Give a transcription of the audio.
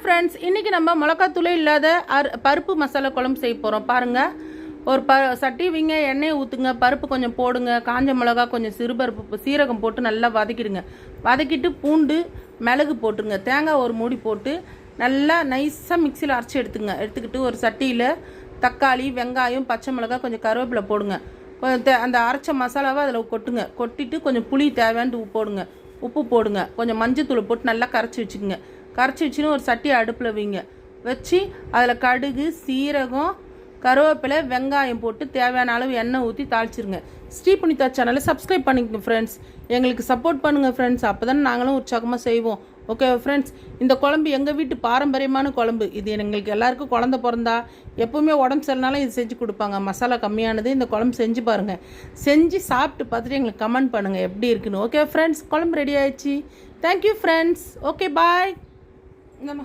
Friends, இன்றைக்கி நம்ம மிளகாத்தூளே இல்லாத பருப்பு மசாலா குழம்பு செய்ய போகிறோம். பாருங்கள், ஒரு சட்டி வைங்க, எண்ணெயை ஊற்றுங்க, பருப்பு கொஞ்சம் போடுங்க, காஞ்ச மிளகா கொஞ்சம் சிறுபருப்பு சீரகம் போட்டு நல்லா வதக்கிடுங்க. வதக்கிட்டு பூண்டு மிளகு போட்டுருங்க, தேங்காய் ஒரு மூடி போட்டு நல்லா நைஸாக மிக்சியில் அரைச்சி எடுத்துக்கிட்டு ஒரு சட்டியில் தக்காளி, வெங்காயம், பச்சை மிளகாய், கொஞ்சம் கருவேப்பிலை போடுங்க. கொஞ்சம் அந்த அரைச்ச மசாலாவை அதில் கொட்டுங்க. கொட்டிட்டு கொஞ்சம் புளி தேவையானது போடுங்க, உப்பு போடுங்க, கொஞ்சம் மஞ்சத்தூள் போட்டு நல்லா கரைச்சி வச்சுக்கோங்க. கரைச்சி வச்சுன்னு ஒரு சட்டி அடுப்பில் வைங்க. வச்சு அதில் கடுகு, சீரகம், கருவேப்பிலை, வெங்காயம் போட்டு தேவையான அளவு எண்ணெய் ஊற்றி தாளிச்சிருங்க. ஸ்ரீ புனிதா சேனலை சப்ஸ்கிரைப் பண்ணிக்கோங்க ஃப்ரெண்ட்ஸ். எங்களுக்கு சப்போர்ட் பண்ணுங்கள் ஃப்ரெண்ட்ஸ், அப்போ தானே நாங்களும் உற்சாகமாக செய்வோம். ஓகே ஃப்ரெண்ட்ஸ், இந்த குழம்பு எங்கள் வீட்டு பாரம்பரியமான குழம்பு. இது எங்களுக்கு எல்லாருக்கும் குழந்த பிறந்தா எப்போவுமே உடம்பு சரினாலும் இது செஞ்சு கொடுப்பாங்க. மசாலா கம்மியானது. இந்த குழம்பு செஞ்சு பாருங்கள். செஞ்சு சாப்பிட்டு பார்த்துட்டு எங்களுக்கு கமெண்ட் பண்ணுங்கள் எப்படி இருக்குன்னு. ஓகே ஃப்ரெண்ட்ஸ், குழம்பு ரெடி ஆயிடுச்சு. Thank you friends. Okay bye. இந்தம்மா